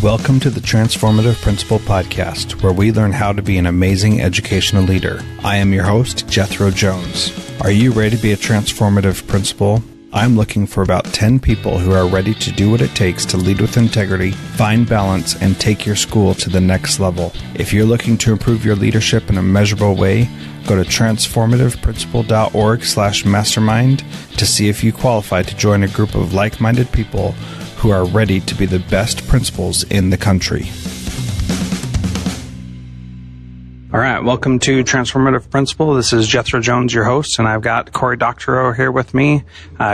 Welcome to the Transformative Principal Podcast, where we learn how to be an amazing educational leader. I am your host, Jethro Jones. Are you ready to be a transformative principal? I'm looking for about 10 people who are ready to do what it takes to lead with integrity, find balance, and take your school to the next level. If you're looking to improve your leadership in a measurable way, go to transformativeprincipal.org/mastermind to see if you qualify to join a group of like-minded people who are ready to be the best principals in the country. All right, welcome to Transformative Principal. This is Jethro Jones, your host, and I've got Cory Doctorow here with me.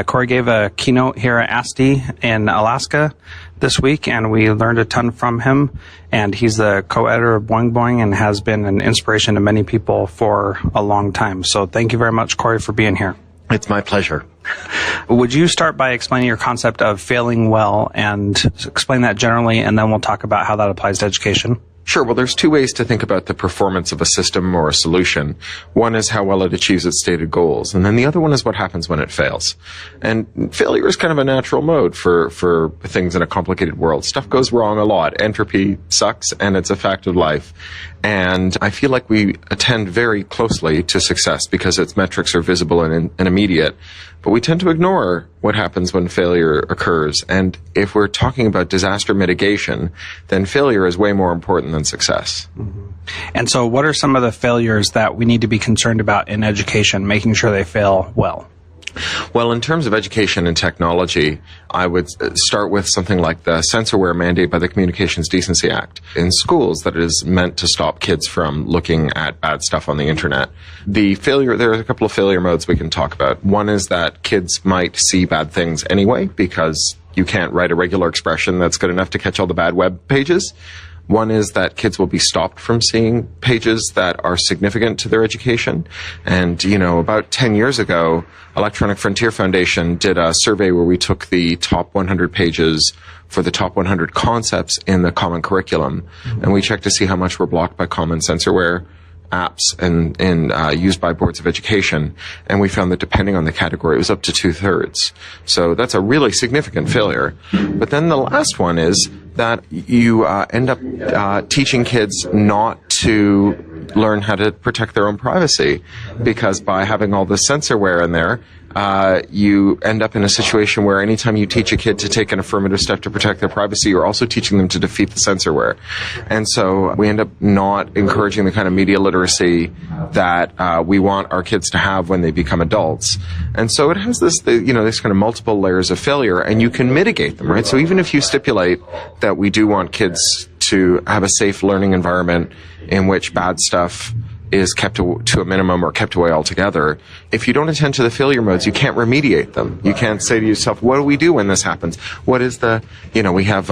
Cory gave a keynote here at ASTE in Alaska this week, and we learned a ton from him. And he's the co-editor of Boing Boing and has been an inspiration to many people for a long time. So thank you very much, Cory, for being here. It's my pleasure. Would you start by explaining your concept of failing well and explain that generally, and then we'll talk about how that applies to education? Sure. Well, there's two ways to think about the performance of a system or a solution. One is how well it achieves its stated goals, and then the other one is what happens when it fails. And failure is kind of a natural mode for things in a complicated world. Stuff goes wrong a lot. Entropy sucks, and it's a fact of life. And I feel like we attend very closely to success because its metrics are visible and immediate. But we tend to ignore what happens when failure occurs. And if we're talking about disaster mitigation, then failure is way more important than success. Mm-hmm. And so what are some of the failures that we need to be concerned about in education, making sure they fail well? Well, in terms of education and technology, I would start with something like the censorware mandate by the Communications Decency Act in schools that is meant to stop kids from looking at bad stuff on the internet. There are a couple of failure modes we can talk about. One is that kids might see bad things anyway because you can't write a regular expression that's good enough to catch all the bad web pages. One is that kids will be stopped from seeing pages that are significant to their education. And, about 10 years ago, Electronic Frontier Foundation did a survey where we took the top 100 pages for the top 100 concepts in the common curriculum. Mm-hmm. And we checked to see how much were blocked by common censorware apps and used by boards of education, and we found that depending on the category, it was up to 2/3. So that's a really significant failure. But then the last one is that you end up teaching kids not to learn how to protect their own privacy, because by having all this censorware in there, you end up in a situation where anytime you teach a kid to take an affirmative step to protect their privacy, you're also teaching them to defeat the censorware. And so we end up not encouraging the kind of media literacy that we want our kids to have when they become adults. And so it has this kind of multiple layers of failure, and you can mitigate them, right? So even if you stipulate that we do want kids to have a safe learning environment in which bad stuff is kept to a minimum or kept away altogether, if you don't attend to the failure modes, you can't remediate them. You can't say to yourself, what do we do when this happens? What is we have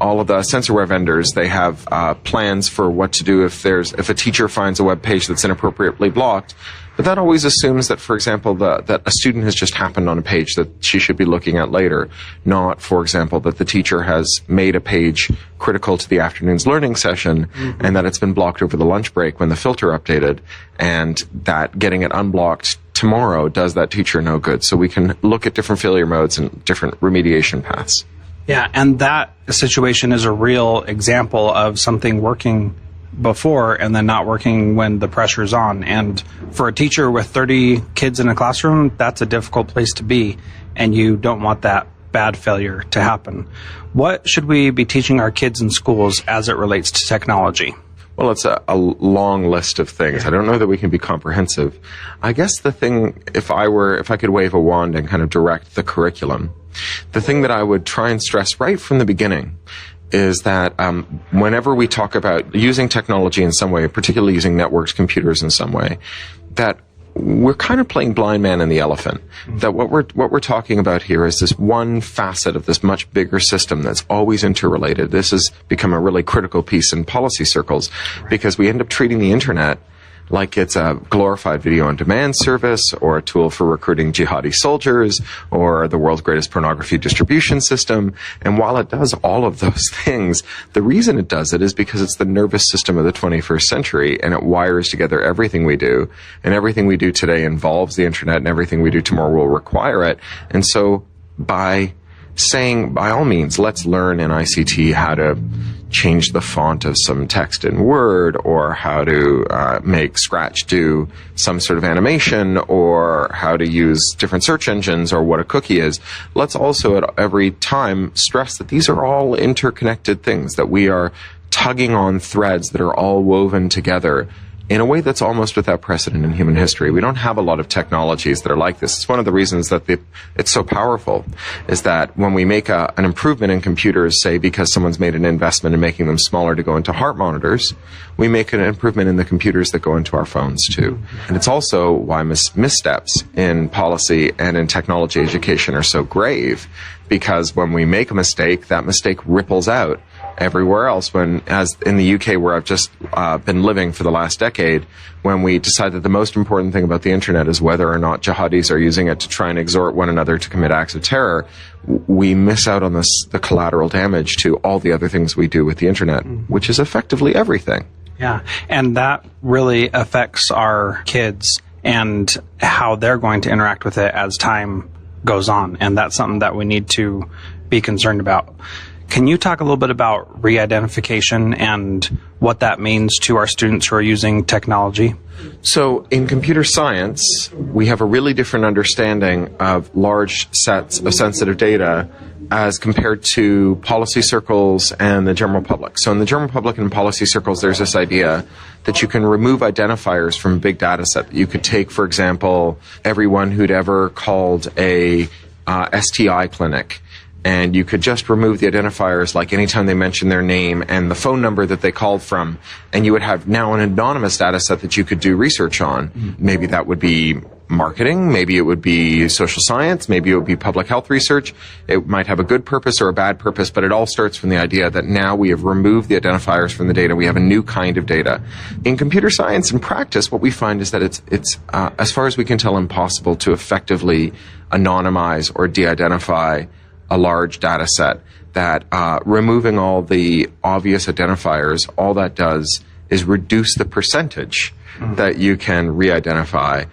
all of the censorware vendors, they have plans for what to do if a teacher finds a web page that's inappropriately blocked. But that always assumes that, for example, that a student has just happened on a page that she should be looking at later, not, for example, that the teacher has made a page critical to the afternoon's learning session, mm-hmm. and that it's been blocked over the lunch break when the filter updated, and that getting it unblocked tomorrow does that teacher no good. So we can look at different failure modes and different remediation paths. Yeah, and that situation is a real example of something working before and then not working when the pressure's on. And for a teacher with 30 kids in a classroom, that's a difficult place to be, and you don't want that bad failure to happen. What should we be teaching our kids in schools as it relates to technology? Well, it's a long list of things. I don't know that we can be comprehensive. I guess the thing, if I could wave a wand and kind of direct the curriculum, the thing that I would try and stress right from the beginning is that whenever we talk about using technology in some way, particularly using networks, computers in some way, that we're kind of playing blind man and the elephant. Mm-hmm. That what we're talking about here is this one facet of this much bigger system that's always interrelated. This has become a really critical piece in policy circles, because we end up treating the internet like it's a glorified video-on-demand service, or a tool for recruiting jihadi soldiers, or the world's greatest pornography distribution system. And while it does all of those things, the reason it does it is because it's the nervous system of the 21st century, and it wires together everything we do. And everything we do today involves the internet, and everything we do tomorrow will require it. And so by saying, by all means, let's learn in ICT how to change the font of some text in Word, or how to make Scratch do some sort of animation, or how to use different search engines, or what a cookie is. Let's also at every time stress that these are all interconnected things, that we are tugging on threads that are all woven together in a way that's almost without precedent in human history. We don't have a lot of technologies that are like this. It's one of the reasons that it's so powerful, is that when we make an improvement in computers, say because someone's made an investment in making them smaller to go into heart monitors, we make an improvement in the computers that go into our phones too. And it's also why missteps in policy and in technology education are so grave, because when we make a mistake, that mistake ripples out everywhere else. When, as in the UK, where I've just been living for the last decade, when we decide that the most important thing about the internet is whether or not jihadis are using it to try and exhort one another to commit acts of terror, we miss out on the collateral damage to all the other things we do with the internet, which is effectively everything. Yeah, and that really affects our kids and how they're going to interact with it as time goes on, and that's something that we need to be concerned about. Can you talk a little bit about re-identification and what that means to our students who are using technology? So in computer science, we have a really different understanding of large sets of sensitive data as compared to policy circles and the general public. So in the general public and policy circles, there's this idea that you can remove identifiers from a big data set. You could take, for example, everyone who'd ever called a STI clinic, and you could just remove the identifiers, like anytime they mention their name and the phone number that they called from, and you would have now an anonymous data set that you could do research on. Maybe that would be marketing, maybe it would be social science, maybe it would be public health research. It might have a good purpose or a bad purpose, but it all starts from the idea that now we have removed the identifiers from the data. We have a new kind of data. In computer science and practice, what we find is that it's as far as we can tell, impossible to effectively anonymize or de-identify a large data set. That removing all the obvious identifiers, all that does is reduce the percentage that you can re-identify.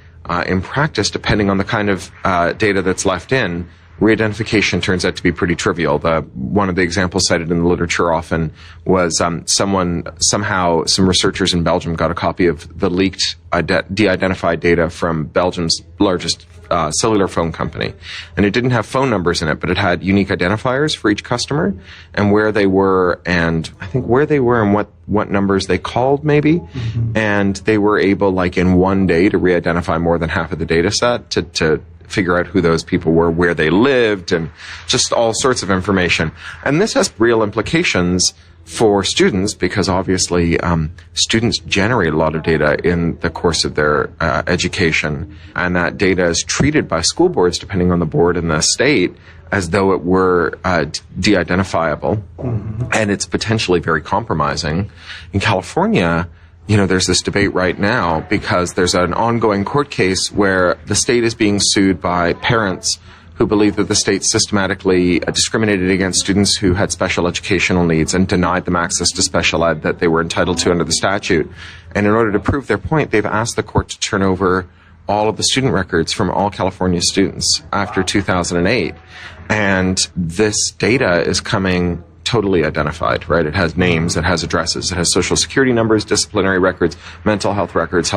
In practice, depending on the kind of data that's left in, re-identification turns out to be pretty trivial. One of the examples cited in the literature often was somehow some researchers in Belgium got a copy of the leaked de-identified data from Belgium's largest cellular phone company. And it didn't have phone numbers in it, but it had unique identifiers for each customer and where they were, and I think where they were and what numbers they called maybe. And they were able, like in one day, to re-identify more than half of the data set to figure out who those people were, where they lived, and just all sorts of information. And this has real implications for students, because obviously students generate a lot of data in the course of their education, and that data is treated by school boards, depending on the board and the state, as though it were de-identifiable, and it's potentially very compromising. In California, there's this debate right now because there's an ongoing court case where the state is being sued by parents who believe that the state systematically discriminated against students who had special educational needs and denied them access to special ed that they were entitled to under the statute. And in order to prove their point, they've asked the court to turn over all of the student records from all California students after 2008. And this data is coming totally identified, right? It has names, it has addresses, it has social security numbers, disciplinary records, mental health records,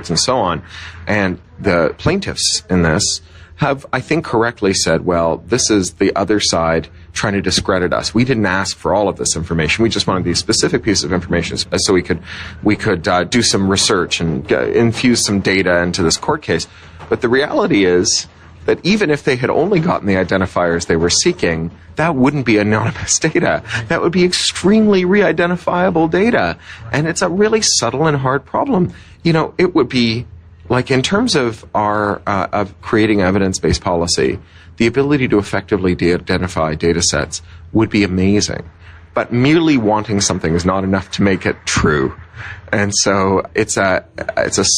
and so on. And the plaintiffs in this have, I think, correctly said, well, this is the other side trying to discredit us. We didn't ask for all of this information. We just wanted these specific pieces of information so we could do some research and infuse some data into this court case. But the reality is that even if they had only gotten the identifiers they were seeking, that wouldn't be anonymous data. That would be extremely re-identifiable data. And it's a really subtle and hard problem. It would be, like, in terms of of creating evidence-based policy, the ability to effectively de-identify data sets would be amazing. But merely wanting something is not enough to make it true. And so it's a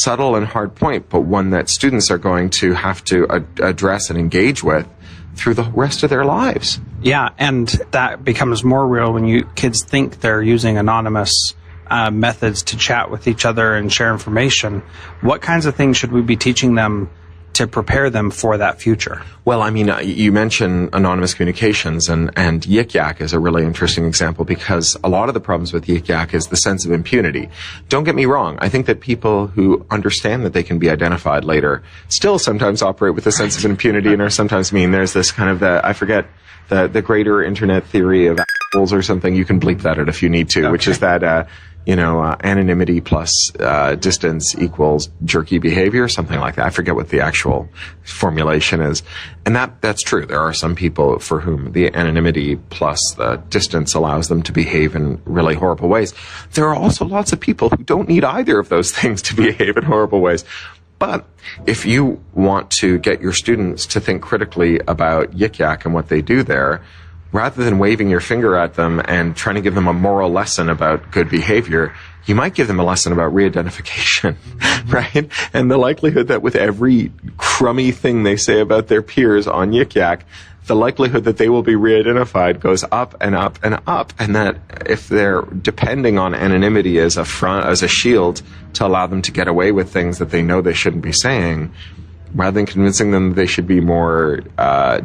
subtle and hard point, but one that students are going to have to address and engage with through the rest of their lives. Yeah, and that becomes more real when kids think they're using anonymous methods to chat with each other and share information. What kinds of things should we be teaching them to prepare them for that future? Well, I mean, you mentioned anonymous communications, and Yik Yak is a really interesting example, because a lot of the problems with Yik Yak is the sense of impunity. Don't get me wrong. I think that people who understand that they can be identified later still sometimes operate with a sense of impunity and are sometimes mean. There's this kind of I forget the greater internet theory of assholes or something. You can bleep that out if you need to, which is that, anonymity plus distance equals jerky behavior, something like that. I forget what the actual formulation is. And that's true. There are some people for whom the anonymity plus the distance allows them to behave in really horrible ways. There are also lots of people who don't need either of those things to behave in horrible ways. But if you want to get your students to think critically about Yik Yak and what they do there, rather than waving your finger at them and trying to give them a moral lesson about good behavior, you might give them a lesson about reidentification, right? And the likelihood that with every crummy thing they say about their peers on Yik Yak, the likelihood that they will be re-identified goes up and up and up, and that if they're depending on anonymity as a shield to allow them to get away with things that they know they shouldn't be saying, rather than convincing them they should be more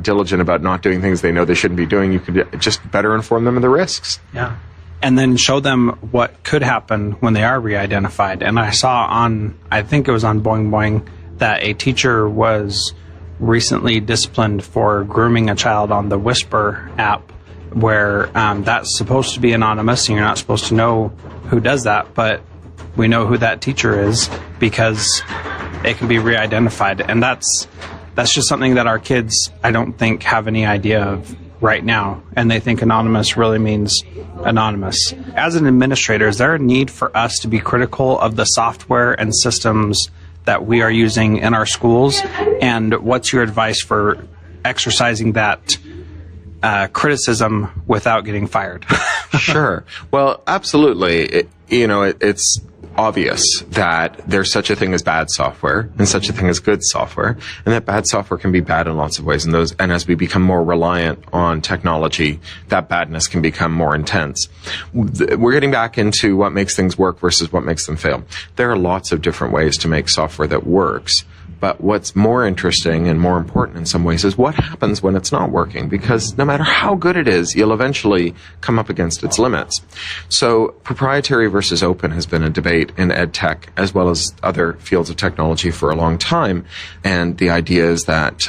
diligent about not doing things they know they shouldn't be doing, you could just better inform them of the risks. Yeah. And then show them what could happen when they are re-identified. And I saw I think it was on Boing Boing, that a teacher was recently disciplined for grooming a child on the Whisper app, where that's supposed to be anonymous and you're not supposed to know who does that, but we know who that teacher is because it can be re-identified. And that's just something that our kids, I don't think, have any idea of right now, and they think anonymous really means anonymous. As an administrator, is there a need for us to be critical of the software and systems that we are using in our schools? And what's your advice for exercising that criticism without getting fired? Sure. Well, absolutely. It's obvious that there's such a thing as bad software and such a thing as good software, and that bad software can be bad in lots of ways. And as we become more reliant on technology, that badness can become more intense. We're getting back into what makes things work versus what makes them fail. There are lots of different ways to make software that works. But what's more interesting and more important in some ways is what happens when it's not working, because no matter how good it is, you'll eventually come up against its limits. So proprietary versus open has been a debate in ed tech as well as other fields of technology for a long time. And the idea is that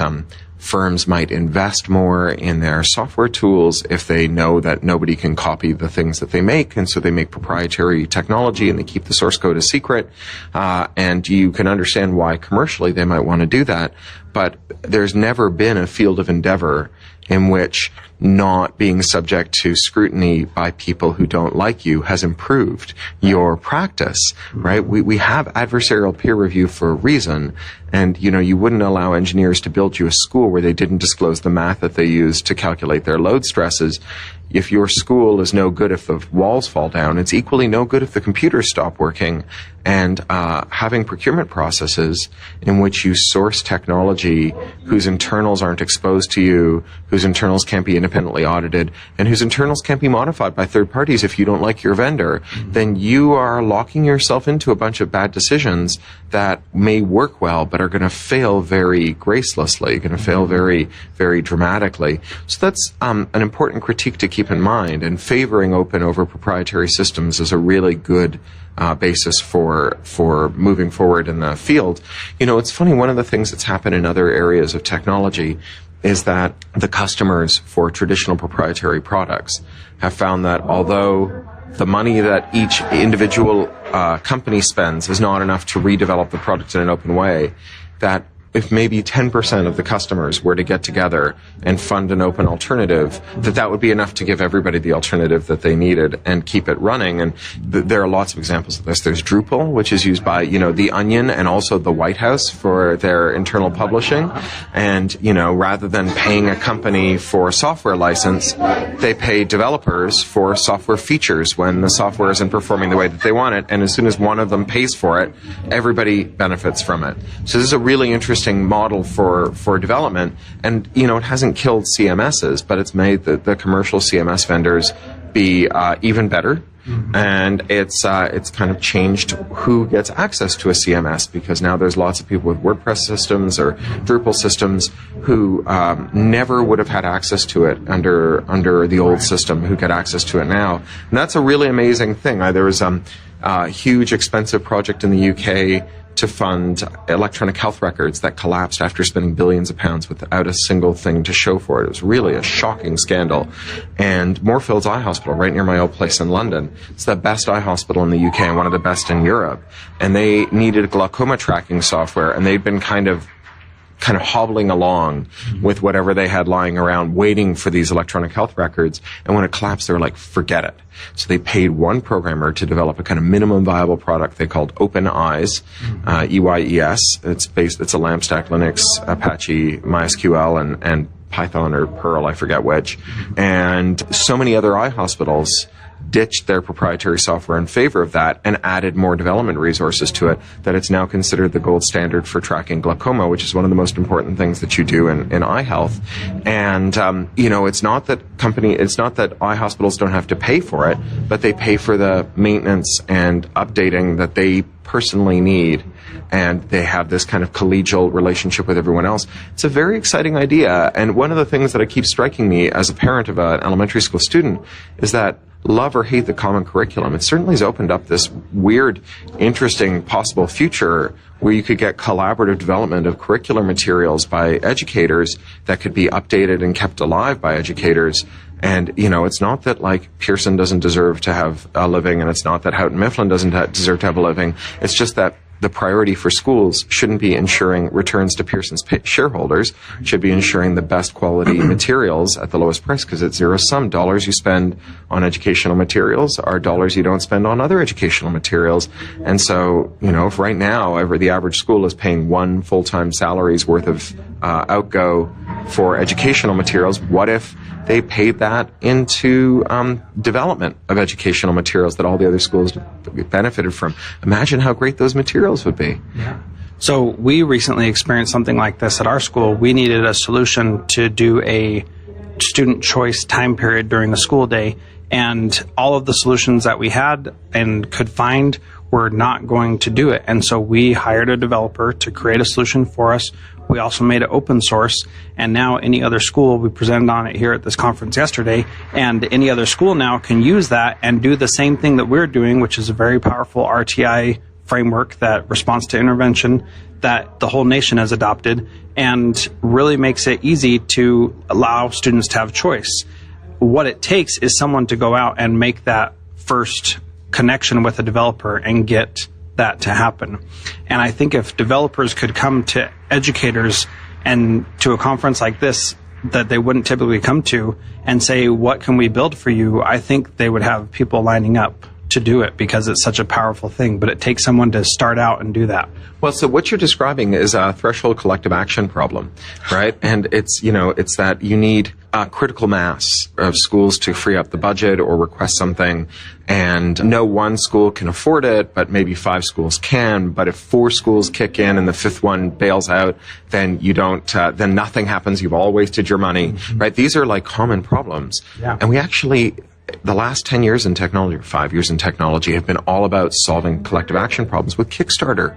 firms might invest more in their software tools if they know that nobody can copy the things that they make, and so they make proprietary technology and they keep the source code a secret. And you can understand why commercially they might want to do that, but there's never been a field of endeavor in which not being subject to scrutiny by people who don't like you has improved your practice, right? We have adversarial peer review for a reason. And, you wouldn't allow engineers to build you a school where they didn't disclose the math that they use to calculate their load stresses. If your school is no good if the walls fall down, it's equally no good if the computers stop working. And having procurement processes in which you source technology whose internals aren't exposed to you, whose internals can't be independently audited, and whose internals can't be modified by third parties if you don't like your vendor, then you are locking yourself into a bunch of bad decisions that may work well but are going to fail very gracelessly, going to fail very, very dramatically. So that's an important critique to keep in mind, and favoring open over proprietary systems is a really good basis for moving forward in the field. It's funny, one of the things that's happened in other areas of technology is that the customers for traditional proprietary products have found that although the money that each individual company spends is not enough to redevelop the product in an open way, that if maybe 10% of the customers were to get together and fund an open alternative, that would be enough to give everybody the alternative that they needed and keep it running. And there are lots of examples of this. There's Drupal, which is used by, The Onion and also the White House for their internal publishing. And, rather than paying a company for a software license, they pay developers for software features when the software isn't performing the way that they want it. And as soon as one of them pays for it, everybody benefits from it. So this is a really interesting model for development, and it hasn't killed CMSs, but it's made the commercial CMS vendors be even better And it's kind of changed who gets access to a CMS, because now there's lots of people with WordPress systems or Drupal systems who never would have had access to it under the old system, who get access to it now. And that's a really amazing thing. There was a huge, expensive project in the UK to fund electronic health records that collapsed after spending billions of pounds without a single thing to show for it. It was really a shocking scandal. And Moorfields Eye Hospital, right near my old place in London, it's the best eye hospital in the UK and one of the best in Europe. And they needed glaucoma tracking software, and they'd been kind of hobbling along with whatever they had lying around, waiting for these electronic health records. And when it collapsed, they were like, forget it. So they paid one programmer to develop a kind of minimum viable product they called Open Eyes, EYES. It's a LAMP stack, Linux, Apache, MySQL, and Python or Perl, I forget which. And so many other eye hospitals ditched their proprietary software in favor of that and added more development resources to it, that it's now considered the gold standard for tracking glaucoma, which is one of the most important things that you do in eye health. And, it's not that eye hospitals don't have to pay for it, but they pay for the maintenance and updating that they personally need. And they have this kind of collegial relationship with everyone else. It's a very exciting idea. And one of the things that keeps striking me as a parent of an elementary school student is that love or hate the common curriculum. It certainly has opened up this weird, interesting, possible future where you could get collaborative development of curricular materials by educators that could be updated and kept alive by educators. And, it's not that, Pearson doesn't deserve to have a living, and it's not that Houghton Mifflin doesn't deserve to have a living. It's just that the priority for schools shouldn't be ensuring returns to Pearson's shareholders. It should be ensuring the best quality materials at the lowest price, because it's zero-sum. Dollars you spend on educational materials are dollars you don't spend on other educational materials. And so, if right now the average school is paying one full-time salary's worth of outgo for educational materials, what if they paid that into development of educational materials that all the other schools benefited from? Imagine how great those materials would be. Yeah. So we recently experienced something like this at our school. We needed a solution to do a student choice time period during the school day, and all of the solutions that we had and could find were not going to do it. And so we hired a developer to create a solution for us. We also made it open source, and now any other school, we presented on it here at this conference yesterday, and any other school now can use that and do the same thing that we're doing, which is a very powerful RTI framework that responds to intervention that the whole nation has adopted, and really makes it easy to allow students to have choice. What it takes is someone to go out and make that first connection with a developer and get that to happen. And I think if developers could come to educators and to a conference like this that they wouldn't typically come to and say, what can we build for you? I think they would have people lining up to do it, because it's such a powerful thing. But it takes someone to start out and do that. Well, so what you're describing is a threshold collective action problem, right? And it's that you need a critical mass of schools to free up the budget or request something. And no one school can afford it, but maybe 5 schools can. But if 4 schools kick in and the 5th one bails out, then you don't, then nothing happens. You've all wasted your money, right? These are common problems. Yeah. And we actually, the last 10 years in technology, or 5 years in technology, have been all about solving collective action problems with Kickstarter.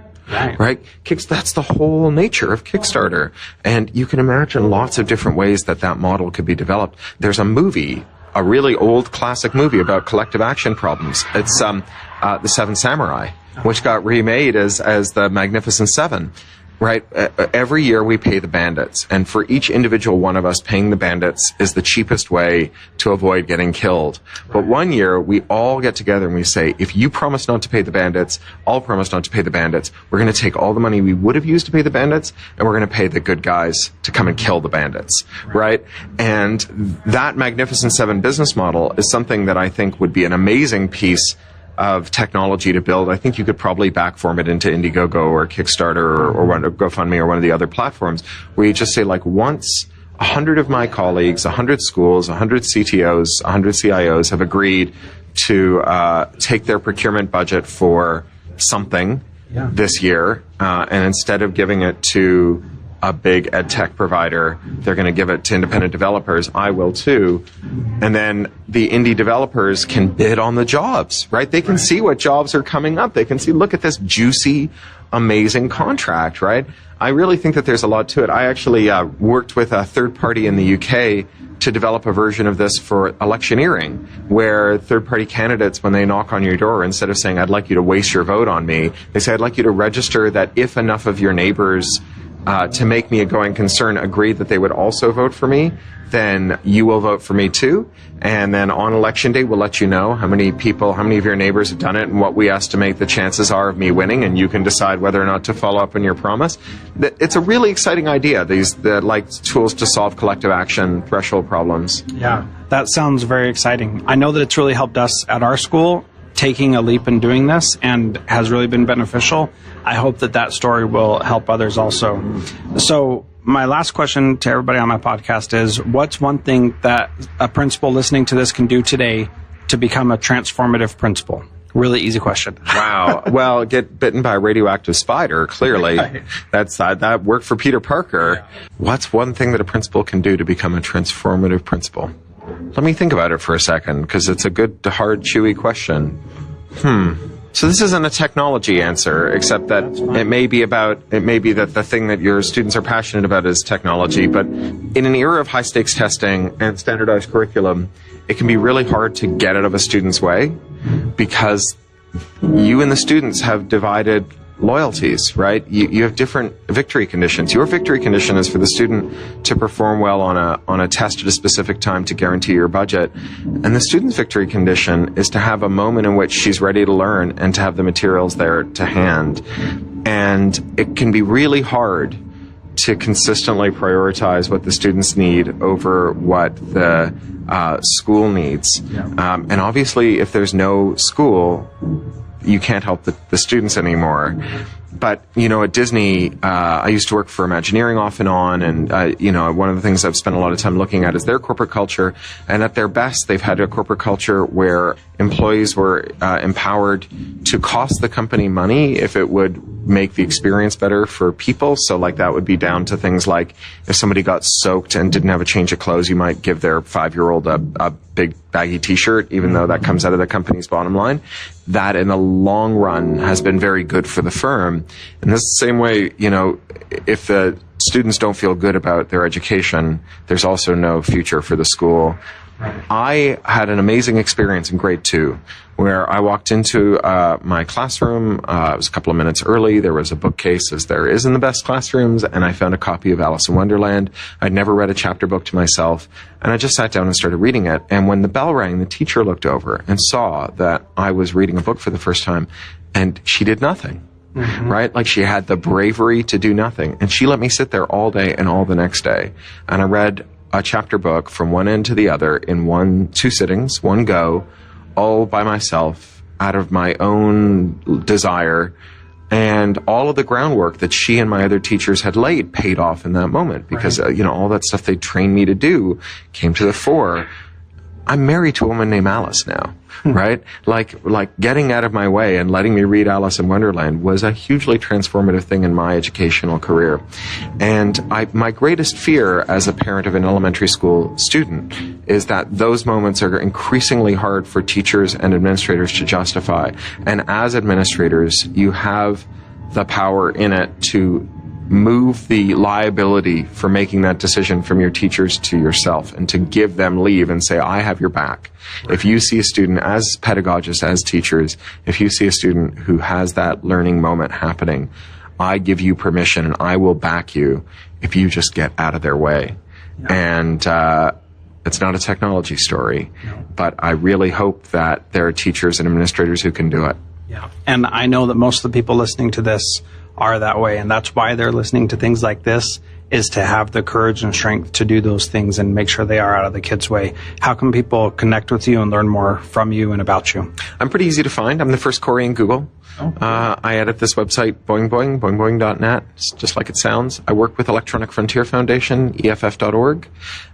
Right? That's the whole nature of Kickstarter. And you can imagine lots of different ways that model could be developed. There's a movie, a really old classic movie about collective action problems. It's The Seven Samurai, which got remade as The Magnificent Seven. Right? Every year we pay the bandits, and for each individual one of us, paying the bandits is the cheapest way to avoid getting killed. But one year we all get together and we say, if you promise not to pay the bandits, I'll promise not to pay the bandits. We're going to take all the money we would have used to pay the bandits, and we're going to pay the good guys to come and kill the bandits. Right? And that Magnificent Seven business model is something that I think would be an amazing piece of technology to build. I think you could probably backform it into Indiegogo or Kickstarter or GoFundMe or one of the other platforms, where you just say, once 100 of my colleagues, 100 schools, 100 CTOs, 100 CIOs have agreed to take their procurement budget for something this year, and instead of giving it to a big ed tech provider. They're going to give it to independent developers. I will too. And then the indie developers can bid on the jobs, right? They can see what jobs are coming up. They can see, look at this juicy, amazing contract, right? I really think that there's a lot to it. I actually worked with a third party in the UK to develop a version of this for electioneering, where third-party candidates, when they knock on your door, instead of saying, I'd like you to waste your vote on me, they say, I'd like you to register that if enough of your neighbors to make me a going concern agree that they would also vote for me, then you will vote for me too. And then on election day, we'll let you know how many of your neighbors have done it and what we estimate the chances are of me winning, and you can decide whether or not to follow up on your promise. It's a really exciting idea, like tools to solve collective action threshold problems. Yeah, that sounds very exciting. I know that it's really helped us at our school, taking a leap and doing this, and has really been beneficial. I hope that story will help others also. So my last question to everybody on my podcast is, what's one thing that a principal listening to this can do today to become a transformative principal? Really easy question. Wow. Well, get bitten by a radioactive spider, clearly. Right. That worked for Peter Parker. Yeah. What's one thing that a principal can do to become a transformative principal? Let me think about it for a second, because it's a good, hard, chewy question. So this isn't a technology answer, except that it may be that the thing that your students are passionate about is technology. But in an era of high-stakes testing and standardized curriculum, it can be really hard to get out of a student's way, because you and the students have divided loyalties, right? You have different victory conditions. Your victory condition is for the student to perform well on a test at a specific time to guarantee your budget. And the student's victory condition is to have a moment in which she's ready to learn and to have the materials there to hand. And it can be really hard to consistently prioritize what the students need over what the school needs. Yeah. And obviously, if there's no school, you can't help the students anymore. But, at Disney, I used to work for Imagineering off and on, and, one of the things I've spent a lot of time looking at is their corporate culture. And at their best, they've had a corporate culture where employees were empowered to cost the company money if it would make the experience better for people. So, that would be down to things like if somebody got soaked and didn't have a change of clothes, you might give their 5-year-old a big baggy t-shirt, even though that comes out of the company's bottom line. That in the long run has been very good for the firm. And this is the same way, if the students don't feel good about their education, there's also no future for the school. I had an amazing experience in grade 2 where I walked into my classroom. It was a couple of minutes early. There was a bookcase, as there is in the best classrooms, and I found a copy of Alice in Wonderland. I'd never read a chapter book to myself, and I just sat down and started reading it. And when the bell rang, the teacher looked over and saw that I was reading a book for the first time, and she did nothing. Mm-hmm. Right? She had the bravery to do nothing. And she let me sit there all day and all the next day. And I read a chapter book from one end to the other in 2 sittings, one go, all by myself, out of my own desire. And all of the groundwork that she and my other teachers had laid paid off in that moment, because, right. All that stuff they trained me to do came to the fore. I'm married to a woman named Alice now, right? Like getting out of my way and letting me read Alice in Wonderland was a hugely transformative thing in my educational career. And my greatest fear as a parent of an elementary school student is that those moments are increasingly hard for teachers and administrators to justify. And as administrators, you have the power in it to move the liability for making that decision from your teachers to yourself, and to give them leave and say, I have your back. If you see a student, as pedagogists, as teachers, if you see a student who has that learning moment happening, I give you permission and I will back you if you just get out of their way. Yeah. And it's not a technology story, but I really hope that there are teachers and administrators who can do it. Yeah. And I know that most of the people listening to this are that way, and that's why they're listening to things like this, is to have the courage and strength to do those things and make sure they are out of the kids' way. How can people connect with you and learn more from you and about you? I'm pretty easy to find. I'm the first Cory in Google. Oh. I edit this website, boingboing.net. It's just like it sounds. I work with Electronic Frontier Foundation, EFF.org,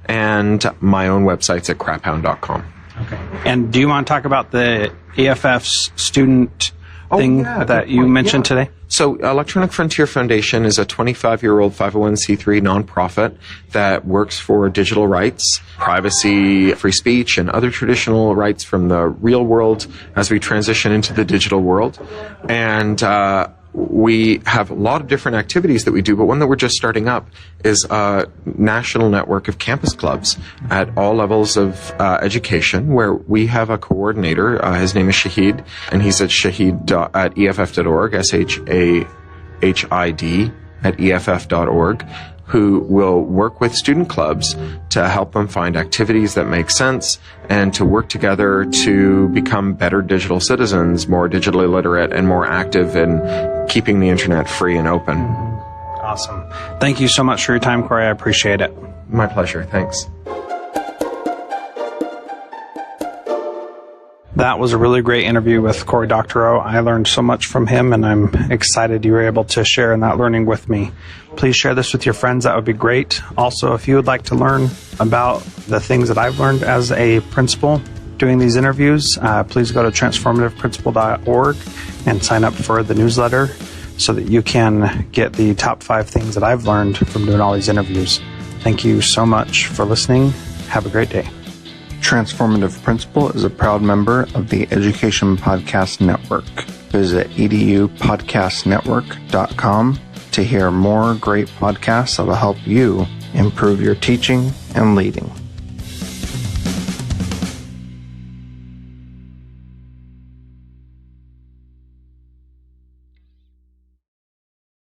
and my own website's at craphound.com. Okay. And do you want to talk about the EFF's student thing that you mentioned today? So Electronic Frontier Foundation is a 25-year-old 501c3 nonprofit that works for digital rights, privacy, free speech, and other traditional rights from the real world as we transition into the digital world. And we have a lot of different activities that we do, but one that we're just starting up is a national network of campus clubs at all levels of education, where we have a coordinator. His name is Shahid, and he's at shahid@eff.org, SHAHID at EFF.org, who will work with student clubs to help them find activities that make sense and to work together to become better digital citizens, more digitally literate, and more active in keeping the internet free and open. Awesome. Thank you so much for your time, Cory. I appreciate it. My pleasure. Thanks. That was a really great interview with Cory Doctorow. I learned so much from him, and I'm excited you were able to share in that learning with me. Please share this with your friends. That would be great. Also, if you would like to learn about the things that I've learned as a principal doing these interviews, please go to transformativeprincipal.org and sign up for the newsletter so that you can get the top 5 things that I've learned from doing all these interviews. Thank you so much for listening. Have a great day. Transformative Principal is a proud member of the Education Podcast Network. Visit edupodcastnetwork.com to hear more great podcasts that will help you improve your teaching and leading.